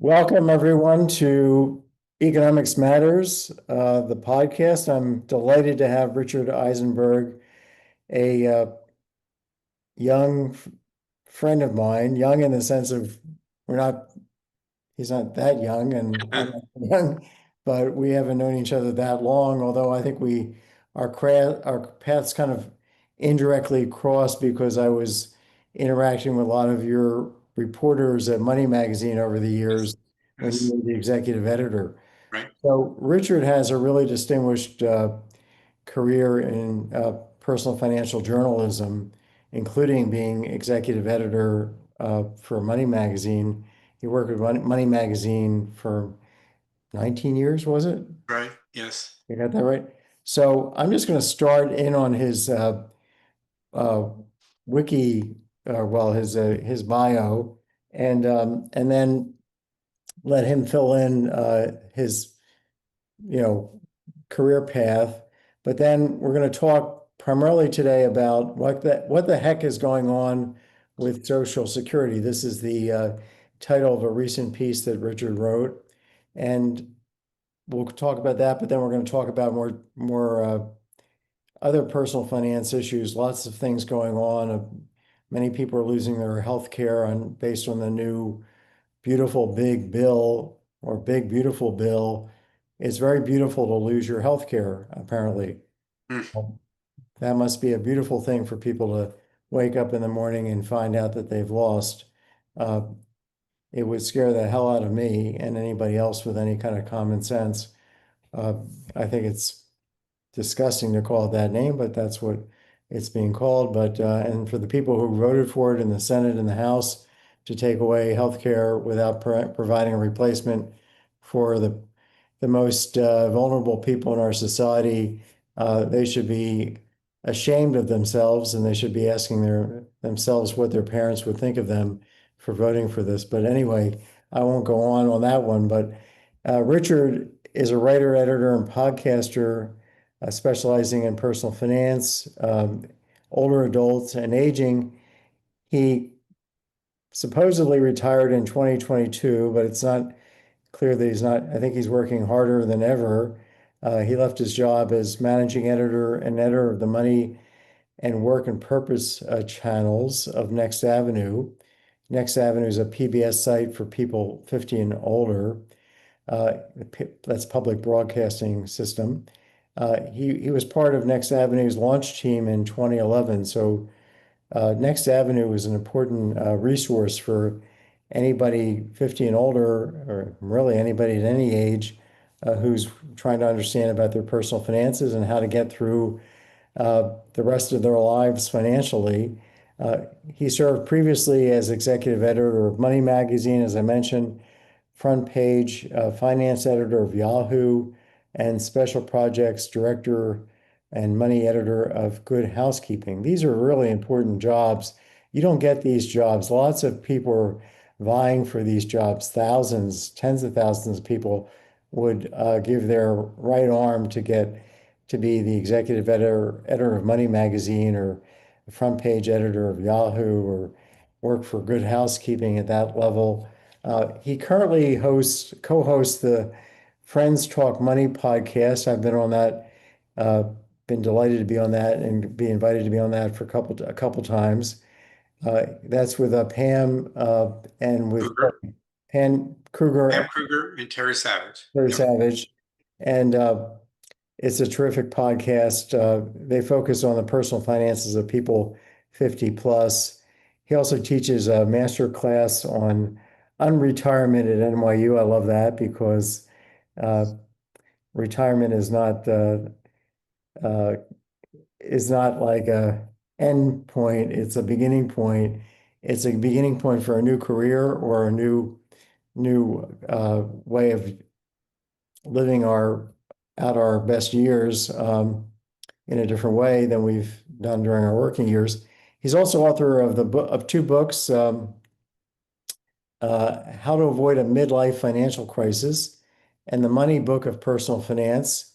Welcome, everyone, to Economics Matters, the podcast. I'm delighted to have Richard Eisenberg, a young friend of mine, young in the sense of we're not, he's not that young, and I'm not young, but we haven't known each other that long, although I think our paths kind of indirectly crossed because I was interacting with a lot of your reporters at Money Magazine over the Yes. years when you Yes. were the executive editor. Right. So Richard has a really distinguished career in personal financial journalism, including being executive editor for Money Magazine. He worked with Money Magazine for 19 years, was it? Right. Yes. You got that right? So I'm just going to start in on his uh, wiki, his bio, and then let him fill in his you know, career path. But then we're going to talk primarily today about what the heck is going on with Social Security. This is the title of a recent piece that Richard wrote, and we'll talk about that. But then we're going to talk about more other personal finance issues. Lots of things going on. Many people are losing their health care based on the new beautiful big bill or big beautiful bill. It's very beautiful to lose your health care, apparently. Hmm. That must be a beautiful thing for people to wake up in the morning and find out that they've lost. Uh, it would scare the hell out of me and anybody else with any kind of common sense. Uh, I think it's disgusting to call it that name, but that's what it's being called. But and for the people who voted for it in the Senate and the House to take away health care without providing a replacement for the most vulnerable people in our society, they should be ashamed of themselves, and they should be asking themselves what their parents would think of them for voting for this. But anyway, I won't go on that one. But Richard is a writer, editor, and podcaster specializing in personal finance, older adults, and aging. He supposedly retired in 2022, but it's not clear that he's not. I think he's working harder than ever. He left his job as managing editor and editor of the Money and Work and Purpose channels of Next Avenue. Next Avenue is a PBS site for people 50 and older. Uh, that's public broadcasting system. He was part of Next Avenue's launch team in 2011. So Next Avenue is an important resource for anybody 50 and older, or really anybody at any age who's trying to understand about their personal finances and how to get through the rest of their lives financially. He served previously as executive editor of Money Magazine, as I mentioned, front page finance editor of Yahoo, and special projects director and money editor of Good Housekeeping. These are really important jobs. You don't get these jobs. Lots of people are vying for these jobs. Thousands, tens of thousands of people would give their right arm to get to be the executive editor of Money Magazine, or the front page editor of Yahoo, or work for Good Housekeeping at that level. He currently co-hosts the Friends Talk Money podcast. I've been on that, uh, been delighted to be on that and be invited to be on that for a couple times. That's with Pam and with Kruger, Pam Kruger, Pam Kruger, and Terry Savage. Terry Yep. Savage, and it's a terrific podcast. They focus on the personal finances of people 50 plus. He also teaches a master class on unretirement at NYU. I love that because uh, retirement uh, is not like a end point. It's a beginning point. It's a beginning point for a new career or a new way of living out our best years in a different way than we've done during our working years. He's also author of two books, How to Avoid a Midlife Financial Crisis and The Money Book of Personal Finance.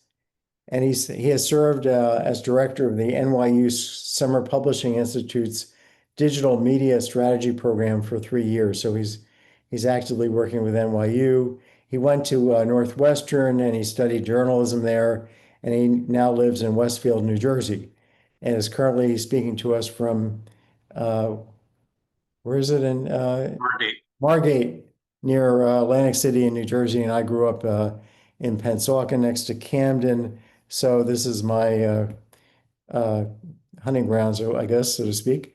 And he has served as director of the NYU Summer Publishing Institute's Digital Media Strategy Program for 3 years. So He's actively working with NYU. He went to Northwestern and he studied journalism there, and he now lives in Westfield, New Jersey, and is currently speaking to us from uh, where is it in Marty. Margate, near Atlantic City in New Jersey, and I grew up in Pennsauken next to Camden. So this is my uh, hunting grounds, I guess, so to speak.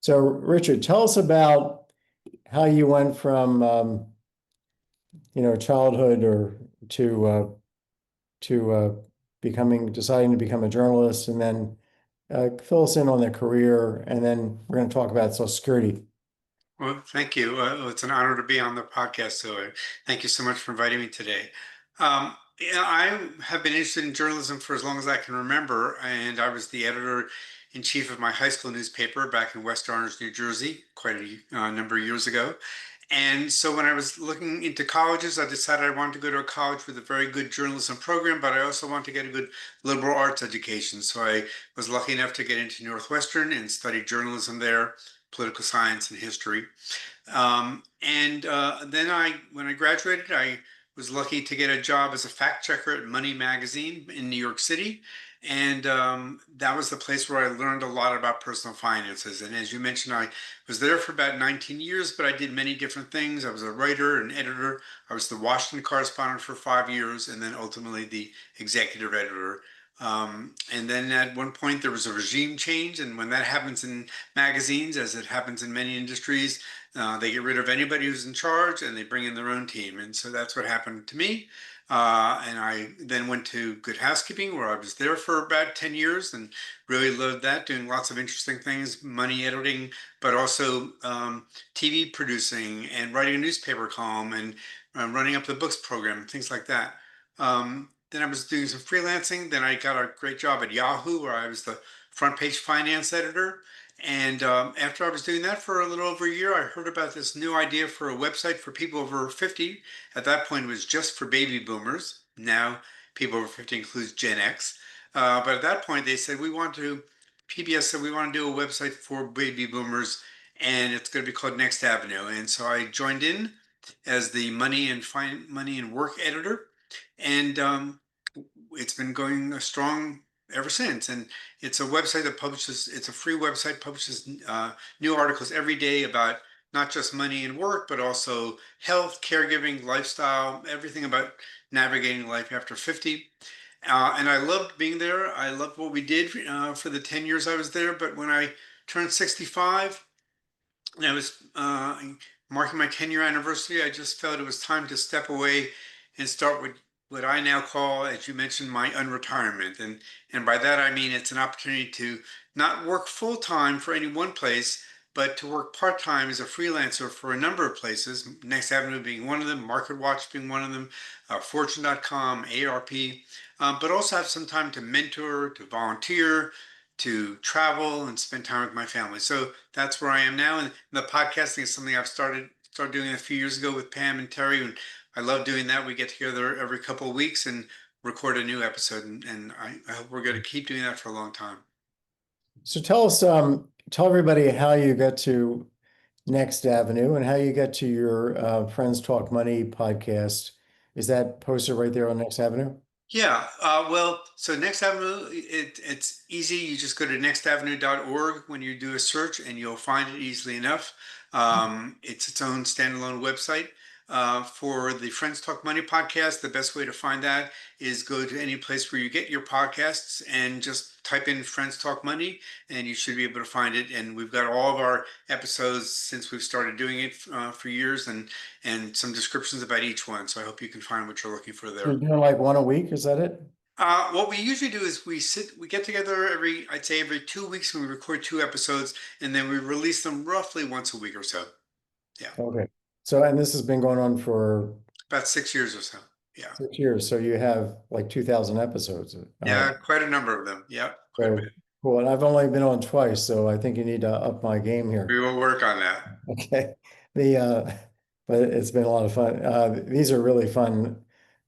So, Richard, tell us about how you went from childhood or to deciding to become a journalist, and then fill us in on the career, and then we're going to talk about Social Security. Well, thank you. It's an honor to be on the podcast. So thank you so much for inviting me today. Yeah, I have been interested in journalism for as long as I can remember, and I was the editor in chief of my high school newspaper back in West Orange, New Jersey, quite a number of years ago. And so when I was looking into colleges, I decided I wanted to go to a college with a very good journalism program, but I also wanted to get a good liberal arts education. So I was lucky enough to get into Northwestern and study journalism there, political science and history. And then when I graduated, I was lucky to get a job as a fact checker at Money Magazine in New York City. And that was the place where I learned a lot about personal finances. And as you mentioned, I was there for about 19 years, but I did many different things. I was a writer and editor. I was the Washington correspondent for 5 years, and then ultimately the executive editor. And then at one point there was a regime change, and when that happens in magazines, as it happens in many industries, they get rid of anybody who's in charge and they bring in their own team. And so that's what happened to me. And I then went to Good Housekeeping, where I was there for about 10 years and really loved that, doing lots of interesting things, money editing, but also TV producing and writing a newspaper column and running up the books program, things like that. Then I was doing some freelancing. Then I got a great job at Yahoo, where I was the front page finance editor. And after I was doing that for a little over a year, I heard about this new idea for a website for people over 50. At that point, it was just for baby boomers. Now, people over 50 includes Gen X. But at that point, they said, PBS said, we want to do a website for baby boomers, and it's going to be called Next Avenue. And so I joined in as the money and work editor. And it's been going strong ever since. And it's a website that it's a free website, publishes new articles every day about not just money and work, but also health, caregiving, lifestyle, everything about navigating life after 50. And I loved being there. I loved what we did for the 10 years I was there. But when I turned 65, and I was marking my 10-year anniversary, I just felt it was time to step away and start with what I now call, as you mentioned, my unretirement. And by that, I mean it's an opportunity to not work full time for any one place, but to work part time as a freelancer for a number of places, Next Avenue being one of them, MarketWatch being one of them, Fortune.com, AARP, but also have some time to mentor, to volunteer, to travel and spend time with my family. So that's where I am now. And the podcasting is something I've started doing a few years ago with Pam and Terry. And I love doing that. We get together every couple of weeks and record a new episode. And I hope we're going to keep doing that for a long time. So tell everybody how you got to Next Avenue and how you got to your Friends Talk Money podcast. Is that posted right there on Next Avenue? Yeah, well, so Next Avenue, it's easy. You just go to nextavenue.org when you do a search and you'll find it easily enough. It's its own standalone website. For the Friends Talk Money podcast, the best way to find that is go to any place where you get your podcasts and just type in Friends Talk Money and you should be able to find it. And we've got all of our episodes since we've started doing it for years and some descriptions about each one. So I hope you can find what you're looking for So you're there. doing like one a week, is that it? What we usually do is we get together I'd say every 2 weeks and we record two episodes and then we release them roughly once a week or so. Yeah, Okay. So, and this has been going on for about 6 years or so. Yeah. 6 years. So you have like 2,000 episodes. Yeah, quite a number of them. Yeah, quite a bit. So cool. And I've only been on twice, so I think you need to up my game here. We will work on that. Okay. The but it's been a lot of fun. These are really fun,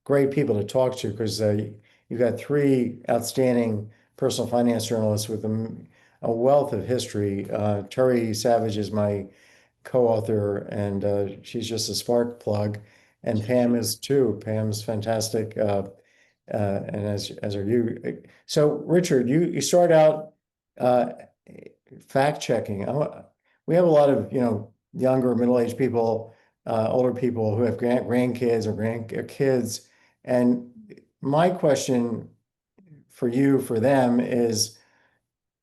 great people to talk to because you've got three outstanding personal finance journalists with a wealth of history. Terry Savage is my co-author, and she's just a spark plug. And Pam is too. Pam's fantastic, and as are you. So, Richard, you start out uh, fact checking. We have a lot of younger, middle-aged people, older people who have grandkids or grandkids, and my question for you, for them, is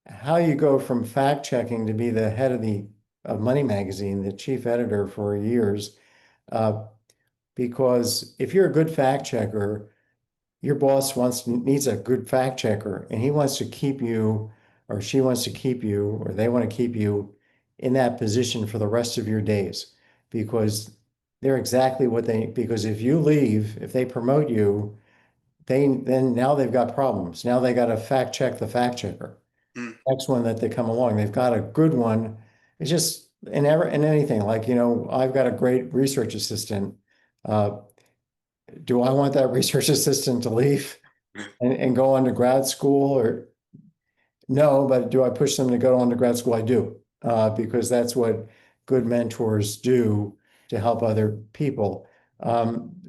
how you go from fact checking to be the head of the of Money Magazine, the chief editor for years. Uh, because if you're a good fact checker, your boss needs a good fact checker, and he wants to keep you, or she wants to keep you, or they want to keep you in that position for the rest of your days, because they're exactly what they. Because if you leave, if they promote you, then now they've got problems. Now they got to fact check the fact checker. Mm. Next one that they come along, they've got a good one. It's just in anything, like, I've got a great research assistant. Uh, do I want that research assistant to leave and go on to grad school, or no? But do I push them to go on to grad school? I do, because that's what good mentors do to help other people.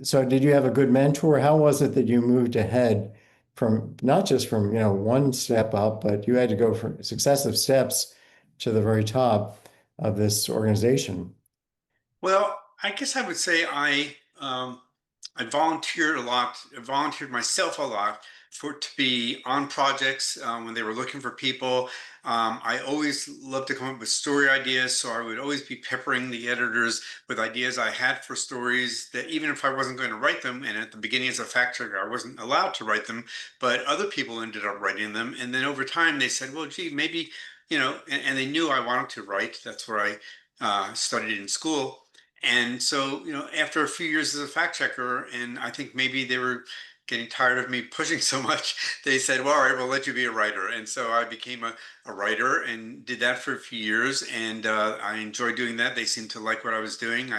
So did you have a good mentor? How was it that you moved ahead from not just from, one step up, but you had to go from successive steps to the very top of this organization? Well, I guess I would say I volunteered a lot. I volunteered myself a lot for to be on projects when they were looking for people. I always loved to come up with story ideas, so I would always be peppering the editors with ideas I had for stories that even if I wasn't going to write them, and at the beginning as a fact checker, I wasn't allowed to write them, but other people ended up writing them. And then over time, they said, "Well, gee, maybe." And they knew I wanted to write. That's where I studied in school. And so, after a few years as a fact checker, and I think maybe they were getting tired of me pushing so much, they said, well, all right, we'll let you be a writer. And so I became a writer and did that for a few years. And I enjoyed doing that. They seemed to like what I was doing.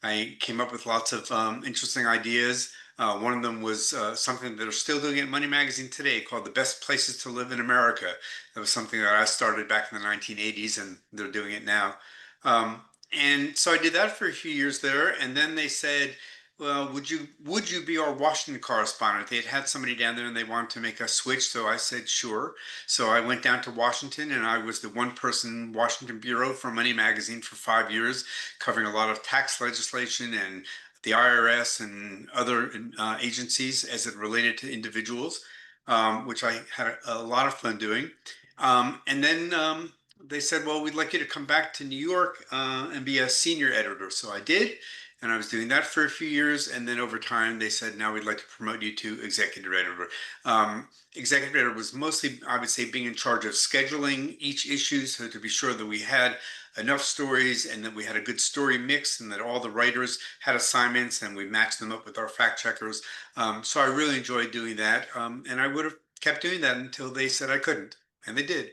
I came up with lots of interesting ideas. One of them was something that they're still doing at Money Magazine today called The Best Places to Live in America. That was something that I started back in the 1980s, and they're doing it now. Um, and so I did that for a few years there, and then they said, "Well, would you be our Washington correspondent?" They had somebody down there, and they wanted to make a switch, so I said, "Sure." So I went down to Washington, and I was the one-person Washington bureau for Money Magazine for 5 years, covering a lot of tax legislation and the IRS and other agencies as it related to individuals, which I had a lot of fun doing. And then they said, well, we'd like you to come back to New York and be a senior editor. So I did. And I was doing that for a few years. And then over time, they said, now we'd like to promote you to executive editor. Executive editor was mostly, I would say, being in charge of scheduling each issue. So to be sure that we had enough stories and that we had a good story mix and that all the writers had assignments and we matched them up with our fact checkers. So I really enjoyed doing that. And I would have kept doing that until they said I couldn't. And they did.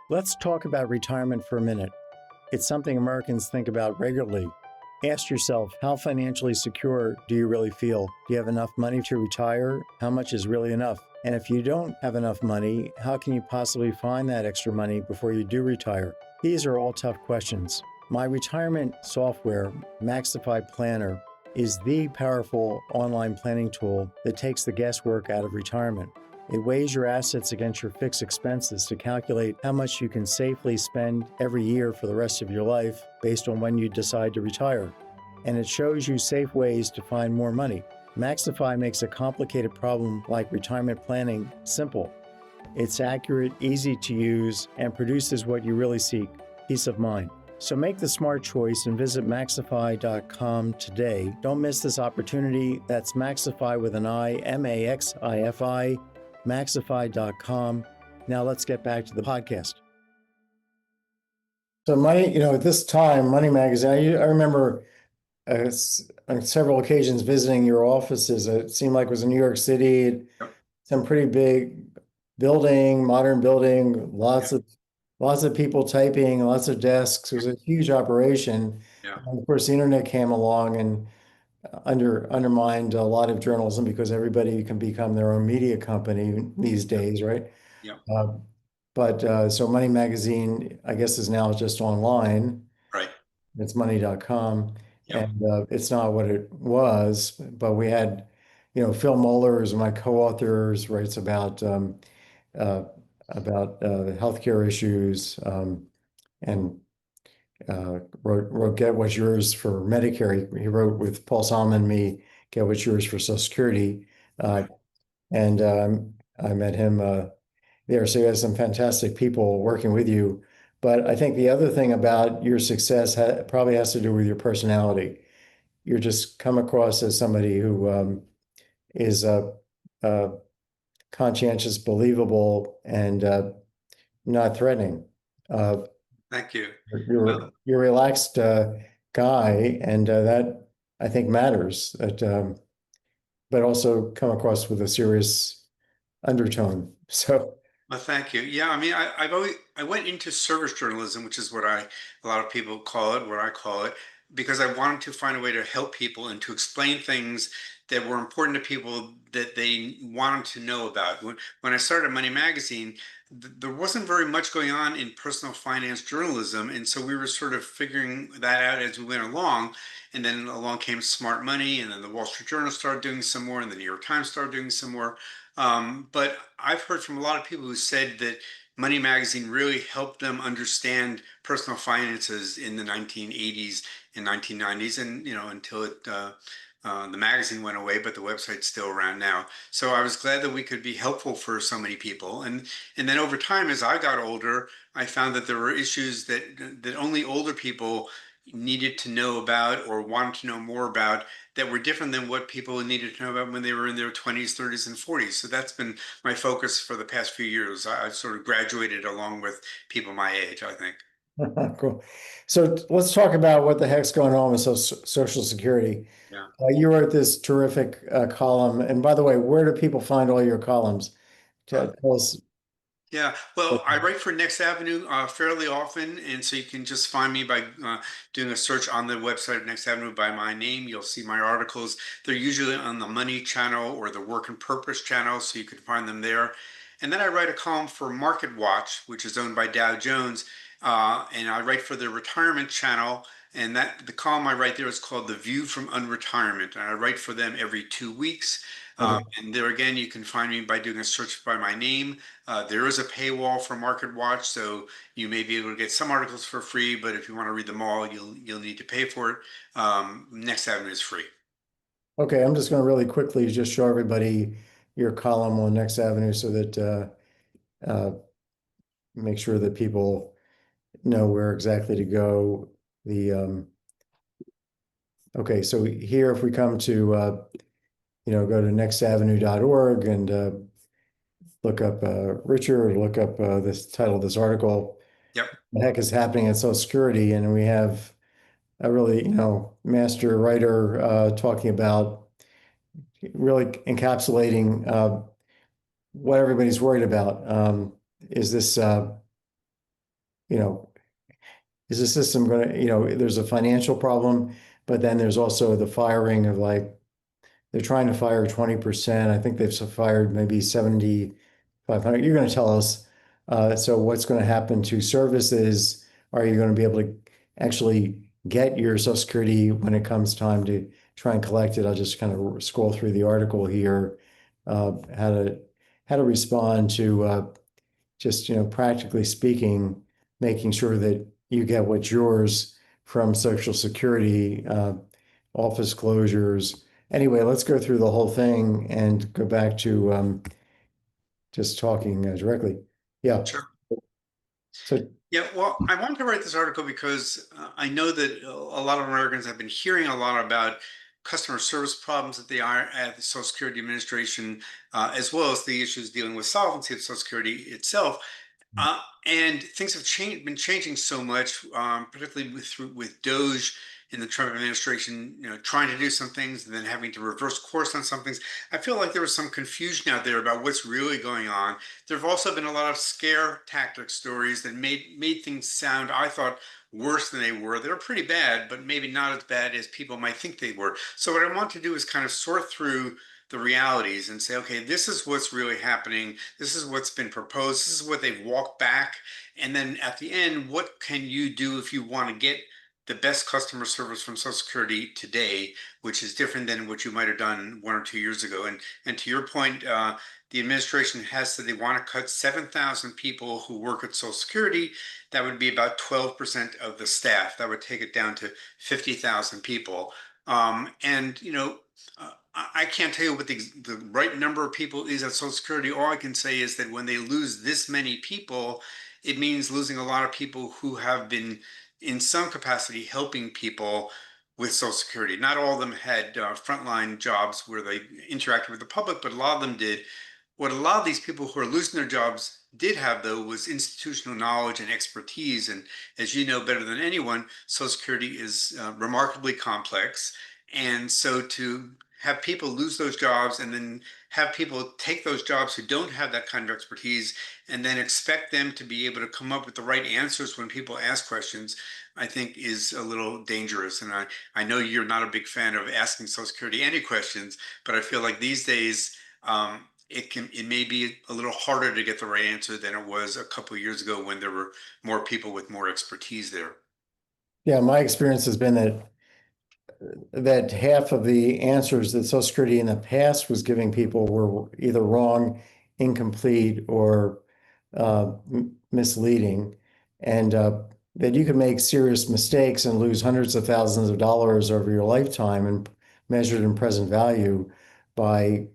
Let's talk about retirement for a minute. It's something Americans think about regularly. Ask yourself, how financially secure do you really feel? Do you have enough money to retire? How much is really enough? And if you don't have enough money, how can you possibly find that extra money before you do retire? These are all tough questions. My retirement software, Maxify Planner, is the powerful online planning tool that takes the guesswork out of retirement. It weighs your assets against your fixed expenses to calculate how much you can safely spend every year for the rest of your life based on when you decide to retire. And it shows you safe ways to find more money. Maxify makes a complicated problem like retirement planning simple. It's accurate, easy to use, and produces what you really seek, peace of mind. So make the smart choice and visit Maxify.com today. Don't miss this opportunity. That's Maxify with an I, M-A-X-I-F-I, Maxify.com. Now let's get back to the podcast. So at this time, Money Magazine, I remember on several occasions visiting your offices. It seemed like it was in New York City, Yep. some pretty big building, modern building, lots Yep. of people typing, lots of desks. It was a huge operation. Yeah. And of course, the internet came along and undermined a lot of journalism because everybody can become their own media company these Yep. days, right? Yep. Uh, But so Money Magazine, I guess, is now just online. Right. It's money.com. Yep. And it's not what it was, but we had, Phil Moeller is my co-authors, writes uh, about healthcare issues, and wrote Get What's Yours for Medicare. He wrote with Paul Solomon and me, Get What's Yours for Social Security. Uh, Right. and I met him there. So you have some fantastic people working with you. But I think the other thing about your success probably has to do with your personality. You're just come across as somebody who is uh, conscientious, believable, and not threatening. Uh, Thank you. Well, you're a relaxed guy, and that I think matters. But also come across with a serious undertone. So, well, thank you. Yeah, I mean, I went into service journalism, which is what a lot of people call it, what I call it, because I wanted to find a way to help people and to explain things that were important to people that they wanted to know about. When I started Money Magazine, there wasn't very much going on in personal finance journalism, and so we were sort of figuring that out as we went along. And then along came Smart Money, and then the Wall Street Journal started doing some more, and the New York Times started doing some more. But I've heard from a lot of people who said that Money Magazine really helped them understand personal finances in the 1980s and 1990s, and until the magazine went away, but the website's still around now. So I was glad that we could be helpful for so many people. And then over time, as I got older, I found that there were issues that only older people needed to know about or wanted to know more about that were different than what people needed to know about when they were in their 20s, 30s, and 40s. So that's been my focus for the past few years. I've sort of graduated along with people my age, I think. cool. So let's talk about what the heck's going on with Social Security. Yeah. You wrote this terrific column. And by the way, where do people find all your columns? Uh, Tell us. Yeah, well, I write for Next Avenue fairly often, and so you can just find me by doing a search on the website of Next Avenue by my name. You'll see my articles. They're usually on the Money channel or the Work and Purpose channel, so you can find them there. And then I write a column for MarketWatch, which is owned by Dow Jones, and I write for the Retirement channel. And that the column I write there is called The View From Unretirement, and I write for them every 2 weeks. Okay. And there again, you can find me by doing a search by my name. There is a paywall for MarketWatch, so you may be able to get some articles for free, but if you want to read them all, you'll need to pay for it. Next Avenue is free. Okay, I'm just going to really quickly just show everybody your column on Next Avenue so that make sure that people know where exactly to go. The okay, so here if we come to go to nextavenue.org and look up Richard, or look up this title of this article. Yep. The heck is happening at Social Security? And we have a really, master writer talking about really encapsulating what everybody's worried about. Is this, you know, is the system going to, there's a financial problem, but then there's also the firing of like, they're trying to fire 20%. I think they've fired maybe 7,500. You're going to tell us. So what's going to happen to services? Are you going to be able to actually get your Social Security when it comes time to try and collect it? I'll just kind of scroll through the article here, how to respond to just, practically speaking, making sure that you get what's yours from Social Security, office closures. Anyway, let's go through the whole thing and go back to just talking directly. Yeah. Sure. So, Yeah, well, I wanted to write this article because I know that a lot of Americans have been hearing a lot about customer service problems at the Social Security Administration, as well as the issues dealing with solvency of Social Security itself. And things have been changing so much, particularly with Doge in the Trump administration, trying to do some things and then having to reverse course on some things. I feel like there was some confusion out there about what's really going on. There have also been a lot of scare tactic stories that made things sound, I thought, worse than they were. They were pretty bad, but maybe not as bad as people might think they were. So what I want to do is kind of sort through the realities and say, okay, this is what's really happening. This is what's been proposed. This is what they've walked back. And then at the end, what can you do if you want to get the best customer service from Social Security today, which is different than what you might have done 1 or 2 years ago. And to your point, the administration has said they want to cut 7,000 people who work at Social Security. That would be about 12% of the staff. That would take it down to 50,000 people. And I can't tell you what the right number of people is at Social Security. All I can say is that when they lose this many people, it means losing a lot of people who have been in some capacity helping people with Social Security. Not all of them had frontline jobs where they interacted with the public, but a lot of them did. What a lot of these people who are losing their jobs did have, though, was institutional knowledge and expertise. And as you know better than anyone, Social Security is remarkably complex. And so to have people lose those jobs and then have people take those jobs who don't have that kind of expertise and then expect them to be able to come up with the right answers when people ask questions, I think is a little dangerous. And I know you're not a big fan of asking Social Security any questions, but I feel like these days, it may be a little harder to get the right answer than it was a couple of years ago when there were more people with more expertise there. Yeah, my experience has been that half of the answers that Social Security in the past was giving people were either wrong, incomplete, or misleading, and that you could make serious mistakes and lose hundreds of thousands of dollars over your lifetime and measured in present value by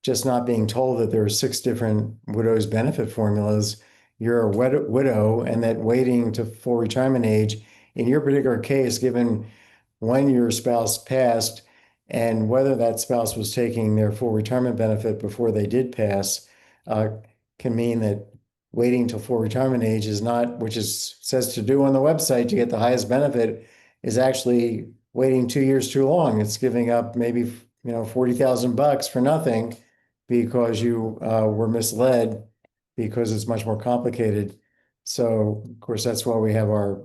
just not being told that there are six different widow's benefit formulas. You're a widow, and that waiting to full retirement age, in your particular case, given when your spouse passed and whether that spouse was taking their full retirement benefit before they did pass, uh, can mean that waiting till full retirement age is not, which is says to do on the website to get the highest benefit, is actually waiting 2 years too long. It's giving up maybe 40,000 bucks for nothing because you were misled because it's much more complicated. So of course that's why we have our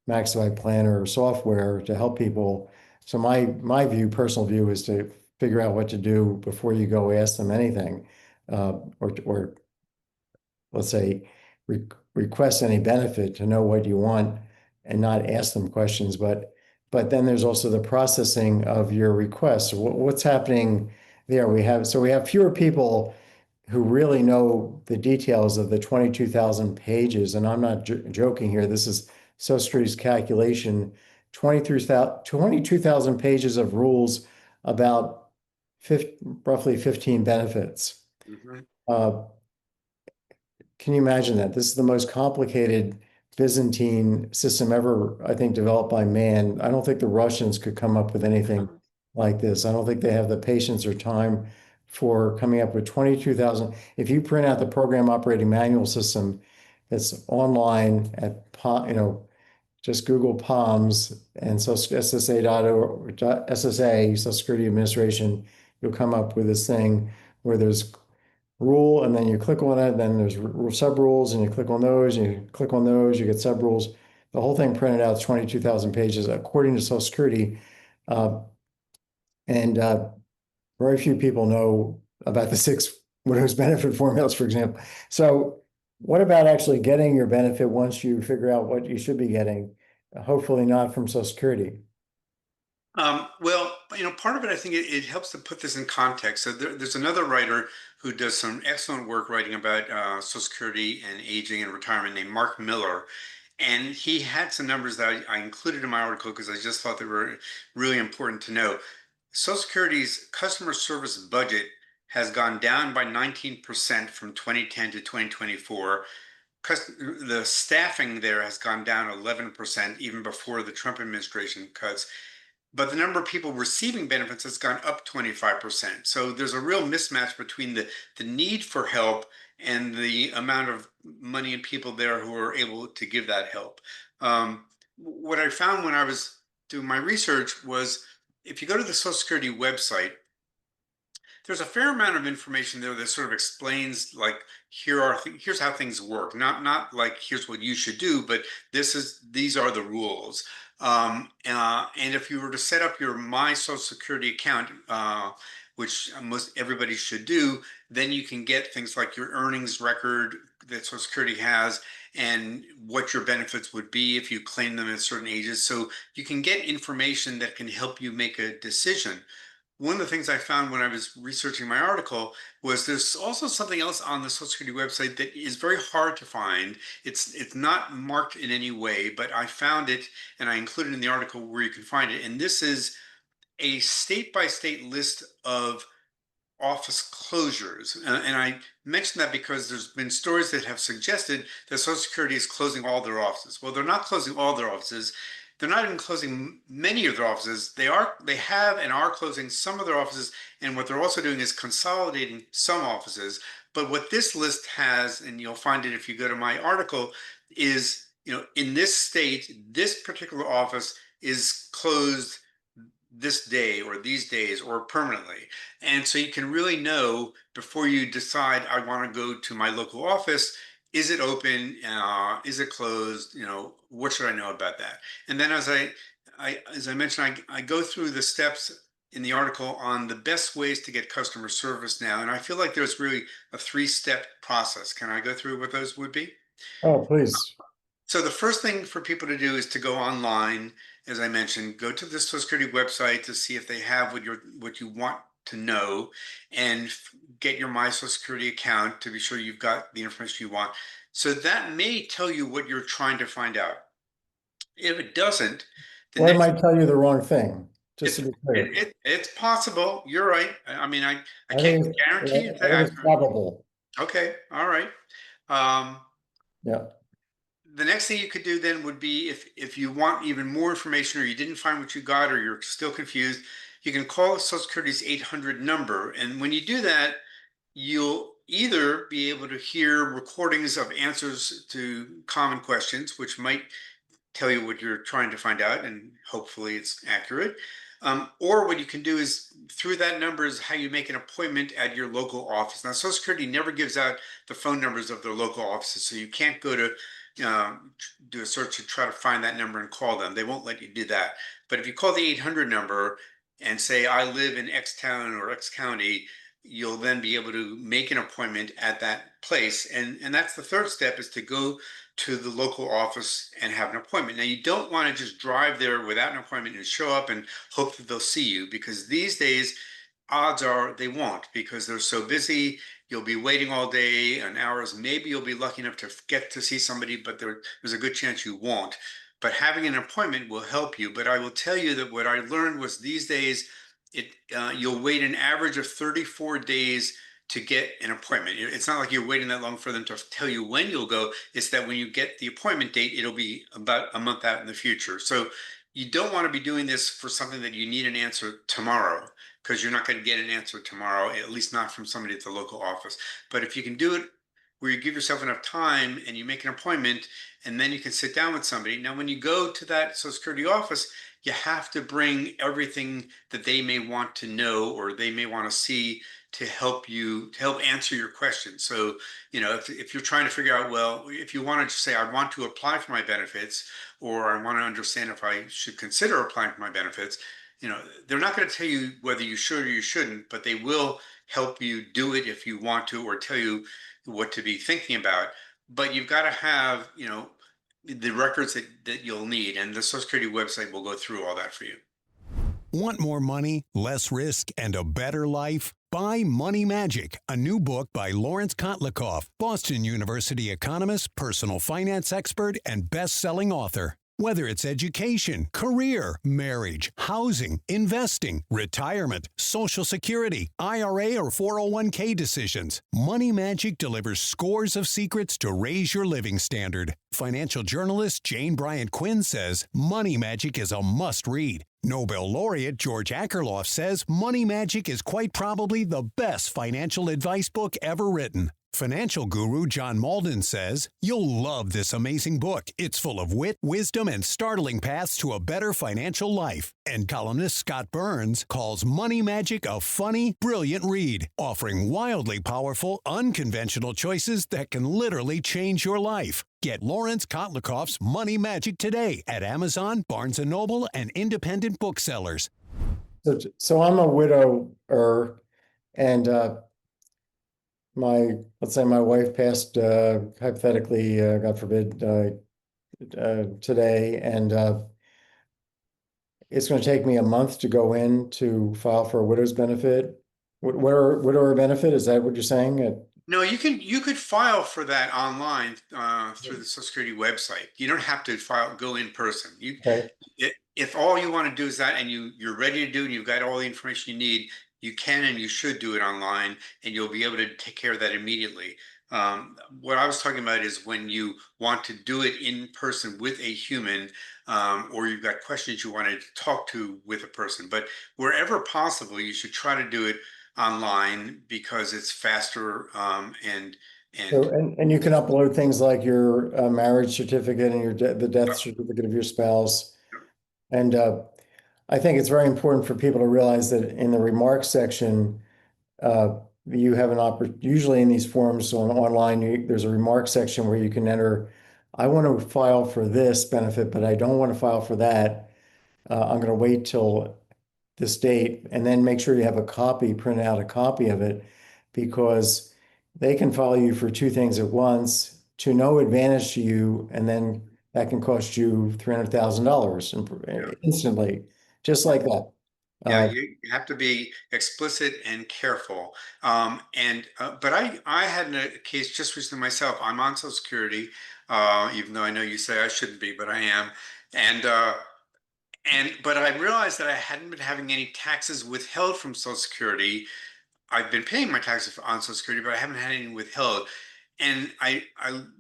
Maxify Planner software to help people. So my personal view, is to figure out what to do before you go ask them anything, or let's say request any benefit, to know what you want and not ask them questions. But then there's also the processing of your request. What's happening there? We have fewer people who really know the details of the 22,000 pages. And I'm not joking here. This is Social Security's calculation, 22,000 pages of rules about roughly 15 benefits. Mhm. Uh, can you imagine that? This is the most complicated Byzantine system ever, I think, developed by man. I don't think the Russians could come up with anything like this. I don't think they have the patience or time for coming up with 22,000. If you print out the program operating manual system that's online at, just Google Palms and so SSA, Social Security Administration, you'll come up with this thing where there's rule, and then you click on it, then there's sub rules, and you click on those, and you click on those, you get sub rules. The whole thing printed out is 22,000 pages according to Social Security. Uh, and very few people know about the six widow's benefit formulas, for example. So what about actually getting your benefit once you figure out what you should be getting? Hopefully not from Social Security. Well, part of it, I think it helps to put this in context. So there's another writer who does some excellent work writing about Social Security and aging and retirement, named Mark Miller. And he had some numbers that I included in my article because I just thought they were really important to know. Social Security's customer service budget has gone down by 19% from 2010 to 2024. The staffing there has gone down 11% even before the Trump administration cuts, but the number of people receiving benefits has gone up 25%. So there's a real mismatch between the need for help and the amount of money and people there who are able to give that help. What I found when I was doing my research was, if you go to the Social Security website, there's a fair amount of information there that sort of explains like here's how things work. Not like here's what you should do, but these are the rules. And if you were to set up your My Social Security account, which most everybody should do, then you can get things like your earnings record that Social Security has and what your benefits would be if you claim them at certain ages. So you can get information that can help you make a decision. One of the things I found when I was researching my article was there's also something else on the Social Security website that is very hard to find. It's not marked in any way, but I found it and I included in the article where you can find it. And this is a state-by-state list of office closures. And I mention that because there's been stories that have suggested that Social Security is closing all their offices. Well, they're not closing all their offices. They're not even closing many of their offices. They have and are closing some of their offices. And what they're also doing is consolidating some offices. But what this list has, and you'll find it if you go to my article, is, in this state, this particular office is closed this day or these days or permanently. And so you can really know before you decide, I want to go to my local office, is it open? Is it closed? What should I know about that? And then as I mentioned, I go through the steps in the article on the best ways to get customer service now. And I feel like there's really a 3-step process. Can I go through what those would be? Oh, please. So the first thing for people to do is to go online, as I mentioned, go to the Social Security website to see if they have what you want to know, and get your My Social Security account to be sure you've got the information you want. So that may tell you what you're trying to find out. If it doesn't, the Well, I next might tell you the wrong thing, just it's to be clear. it's possible. You're right. I mean, I I can't think it's, guarantee it. I think it's probable. Okay, all right. Um, Yeah. the next thing you could do then would be if you want even more information or you didn't find what you got or you're still confused, you can call Social Security's 800 number. And when you do that, you'll either be able to hear recordings of answers to common questions, which might tell you what you're trying to find out, and hopefully it's accurate. Or what you can do is through that number is how you make an appointment at your local office. Now, Social Security never gives out the phone numbers of their local offices, so you can't go to do a search to try to find that number and call them. They won't let you do that. But if you call the 800 number and say, I live in X town or X county, you'll then be able to make an appointment at that place. And that's the third step, is to go to the local office and have an appointment. Now, you don't want to just drive there without an appointment and show up and hope that they'll see you, because these days, odds are they won't, because they're so busy. You'll be waiting all day and hours. Maybe you'll be lucky enough to get to see somebody, but there's a good chance you won't. But having an appointment will help you. But I will tell you that what I learned was these days, you'll wait an average of 34 days to get an appointment. It's not like you're waiting that long for them to tell you when you'll go. It's that when you get the appointment date, it'll be about a month out in the future. So you don't want to be doing this for something that you need an answer tomorrow, because you're not going to get an answer tomorrow, at least not from somebody at the local office. But if you can do it where you give yourself enough time and you make an appointment, and then you can sit down with somebody. Now, when you go to that Social Security office, you have to bring everything that they may want to know or they may want to see to help answer your questions. So, if you're trying to figure out, well, if you want to just say, I want to apply for my benefits, or I want to understand if I should consider applying for my benefits, they're not going to tell you whether you should or you shouldn't, but they will help you do it if you want to, or tell you what to be thinking about. But you've got to have, the records that you'll need, and the Social Security website will go through all that for you. Want more money, less risk, and a better life? Buy Money Magic, a new book by Lawrence Kotlikoff, Boston University economist, personal finance expert, and best-selling author. Whether it's education, career, marriage, housing, investing, retirement, Social Security, IRA, or 401k decisions, Money Magic delivers scores of secrets to raise your living standard. Financial journalist Jane Bryant Quinn says Money Magic is a must-read. Nobel laureate George Akerlof says Money Magic is quite probably the best financial advice book ever written. Financial guru John Malden says you'll love this amazing book. It's full of wit, wisdom, and startling paths to a better financial life. And columnist Scott Burns calls Money Magic a funny, brilliant read, offering wildly powerful, unconventional choices that can literally change your life. Get Lawrence Kotlikoff's Money Magic today at Amazon, Barnes & Noble, and independent booksellers. So I'm a widower, and let's say my wife passed, hypothetically, God forbid, today, and it's going to take me a month to go in to file for a widow's benefit. Widower benefit, is that what you're saying? No, you could file for that online through the Social Security website. You don't have to go in person. Okay. If all you want to do is that, and you're ready to do, and you've got all the information you need, you can and you should do it online, and you'll be able to take care of that immediately. What I was talking about is when you want to do it in person with a human, or you've got questions you wanted to talk to with a person. But wherever possible, you should try to do it online because it's faster, and And you can upload things like your marriage certificate and the death certificate of your spouse. And I think it's very important for people to realize that in the remarks section, you have an usually in these forms online, there's a remarks section where you can enter, I want to file for this benefit, but I don't want to file for that. I'm going to wait till this date, and then make sure you have print out a copy of it, because they can file you for two things at once to no advantage to you, and then that can cost you $300,000 instantly, just like that. yeah, you have to be explicit and careful. But I had a case just recently myself. I'm on Social Security, even though I know you say I shouldn't be, but I am. And but I realized that I hadn't been having any taxes withheld from Social Security. I've been paying my taxes on Social Security, but I haven't had any withheld. And I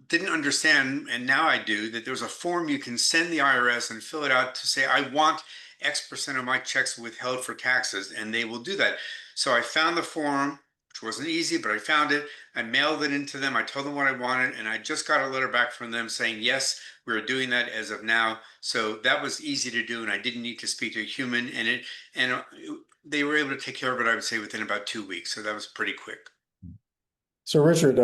didn't understand, and now I do, that there's a form you can send the IRS and fill it out to say, I want X% of my checks withheld for taxes, and they will do that. So I found the form, which wasn't easy, but I found it. I mailed it into them. I told them what I wanted, and I just got a letter back from them saying, yes, we're doing that as of now. So that was easy to do, and I didn't need to speak to a human. They were able to take care of it, I would say, within about 2 weeks. So that was pretty quick. So Richard,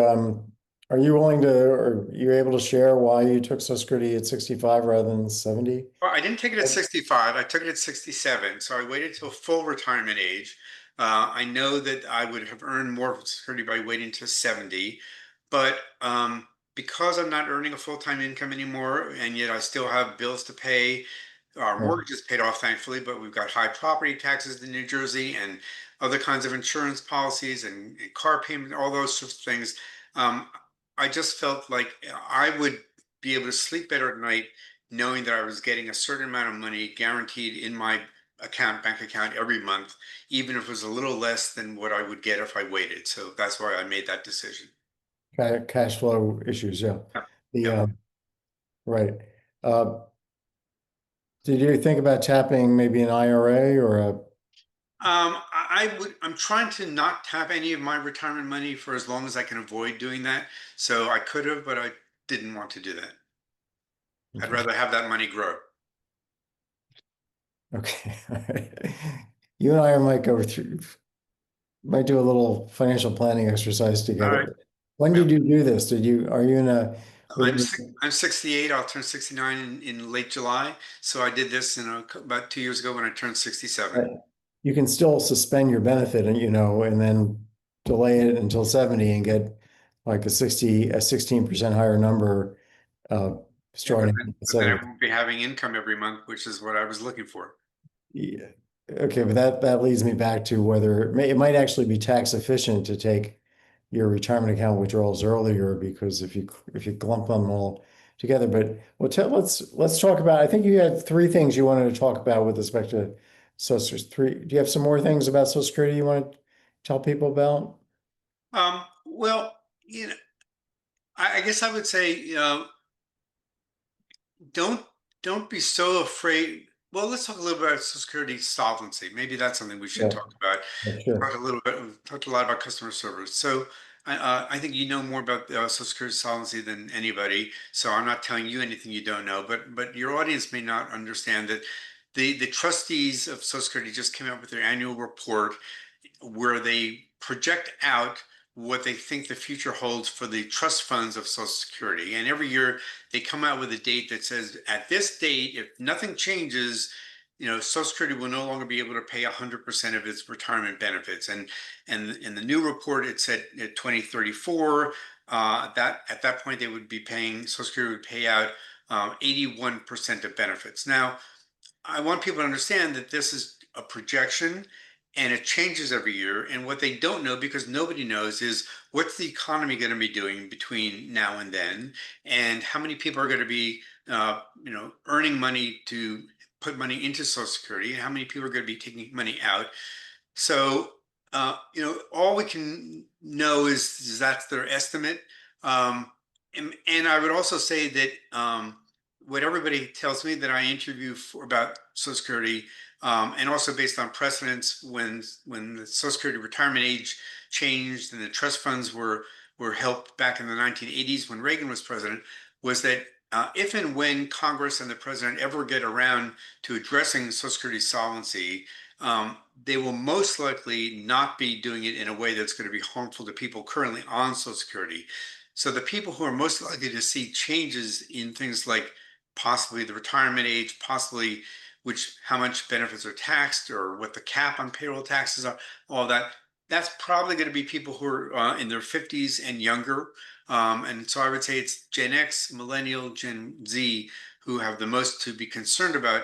are you willing to, or are you able to share why you took Social Security at 65 rather than 70? Well, I didn't take it at 65. I took it at 67. So I waited till full retirement age. I know that I would have earned more security by waiting to 70, but because I'm not earning a full-time income anymore, and yet I still have bills to pay, our mortgage is paid off, thankfully, but we've got high property taxes in New Jersey and other kinds of insurance policies and car payment, all those sorts of things. I just felt like I would be able to sleep better at night knowing that I was getting a certain amount of money guaranteed in my bank account every month, even if it was a little less than what I would get if I waited. So that's why I made that decision. Cash flow issues, yeah. Yeah. Right. Did you think about tapping maybe an IRA or a? I'm trying to not tap any of my retirement money for as long as I can avoid doing that. So I could have, but I didn't want to do that. I'd rather have that money grow. Okay. You and I might do a little financial planning exercise together. All right. When did you do this? Are you in a? I'm 68. I'll turn 69 in late July. So I did this about 2 years ago when I turned 67. You can still suspend your benefit and then delay it until 70 and get like a 16% higher number starting But at then I 70. won't be having income every month, which is what I was looking for. Yeah. Okay, but that leads me back to whether it might actually be tax efficient to take your retirement account withdrawals earlier, because if you clump them all together. But let's talk about. I think you had three things you wanted to talk about with respect to Social Security. Do you have some more things about Social Security you want to tell people about? Well, I guess I would say, don't be so afraid. Well, let's talk a little bit about Social Security solvency. Maybe that's something we should Yeah, talk about. sure. We've talked a lot about customer service. So I think you know more about Social Security solvency than anybody, so I'm not telling you anything you don't know. But your audience may not understand that the trustees of Social Security just came out with their annual report where they project out what they think the future holds for the trust funds of Social Security. And every year they come out with a date that says, at this date, if nothing changes, Social Security will no longer be able to pay 100% of its retirement benefits. And in the new report, it said at 2034, that at that point they would be paying, Social Security would pay out 81% of benefits. Now, I want people to understand that this is a projection and it changes every year. And what they don't know, because nobody knows, is what's the economy going to be doing between now and then, and how many people are going to be, earning money to put money into Social Security, and how many people are going to be taking money out. So, all we can know is that's their estimate. And I would also say that what everybody tells me that I interview for about Social Security, and also based on precedents when the Social Security retirement age changed and the trust funds were helped back in the 1980s when Reagan was president, was that if and when Congress and the president ever get around to addressing Social Security solvency, they will most likely not be doing it in a way that's going to be harmful to people currently on Social Security. So the people who are most likely to see changes in things like possibly the retirement age, possibly how much benefits are taxed or what the cap on payroll taxes are, all that, that's probably going to be people who are in their 50s and younger. And so I would say it's Gen X, Millennial, Gen Z who have the most to be concerned about.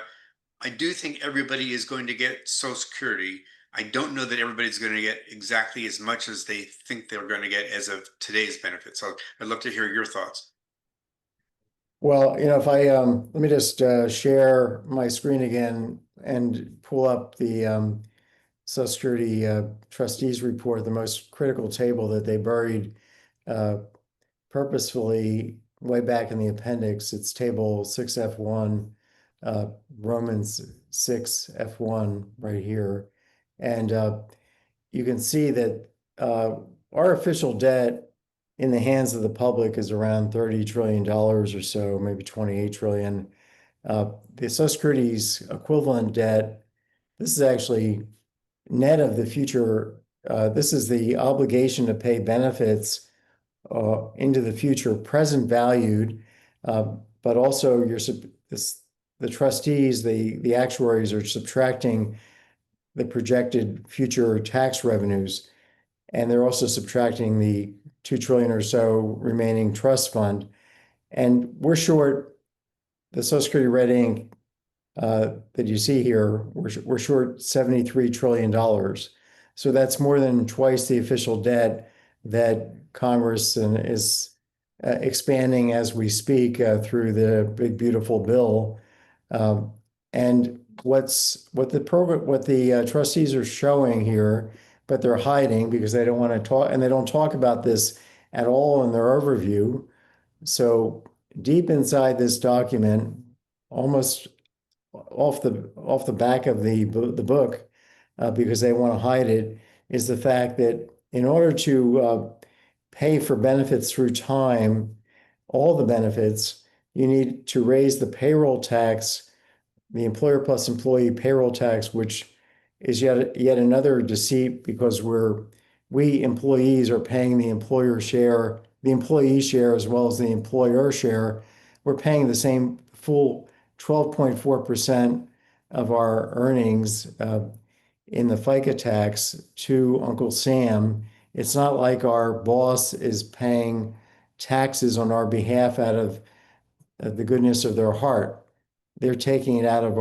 I do think everybody is going to get Social Security. I don't know that everybody's going to get exactly as much as they think they're going to get as of today's benefits. So I'd love to hear your thoughts. Well, if I let me just share my screen again and pull up the Social Security trustees report, the most critical table that they buried uh, purposefully way back in the appendix. It's table 6F1, Romans 6F1 right here. And you can see that our official debt in the hands of the public is around $30 trillion or so, maybe 28 trillion. The Social Security's equivalent debt, this is actually net of the future. This is the obligation to pay benefits into the future, present valued, but also the trustees, the actuaries are subtracting the projected future tax revenues, and they're also subtracting the 2 trillion or so remaining trust fund. And we're short the Social Security red ink that you see here, we're short $73 trillion. So that's more than twice the official debt that Congress is expanding as we speak through the big beautiful bill. And what the trustees are showing here, but they're hiding because they don't want to talk, and they don't talk about this at all in their overview. So deep inside this document, almost off the back of the book, because they want to hide it, is the fact that in order to pay for benefits through time, all the benefits, you need to raise the payroll tax, the employer plus employee payroll tax, which is yet another deceit because we employees are paying the employee share as well as the employer share. We're paying the same full 12.4% of our earnings in the FICA tax to Uncle Sam. It's not like our boss is paying taxes on our behalf out of the goodness of their heart. They're taking it out of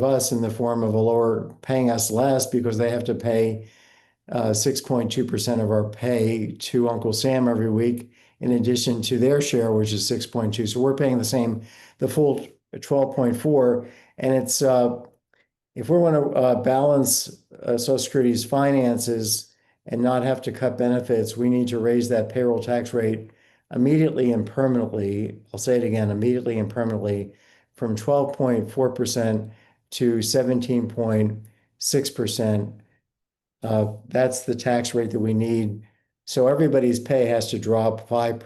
us in the form of paying us less because they have to pay 6.2% of our pay to Uncle Sam every week, in addition to their share, which is 6.2. So we're paying the full 12.4. And it's if we want to balance Social Security's finances and not have to cut benefits, we need to raise that payroll tax rate immediately and permanently. I'll say it again, immediately and permanently, from 12.4% to 17.6%. That's the tax rate that we need So everybody's pay has to drop 5%,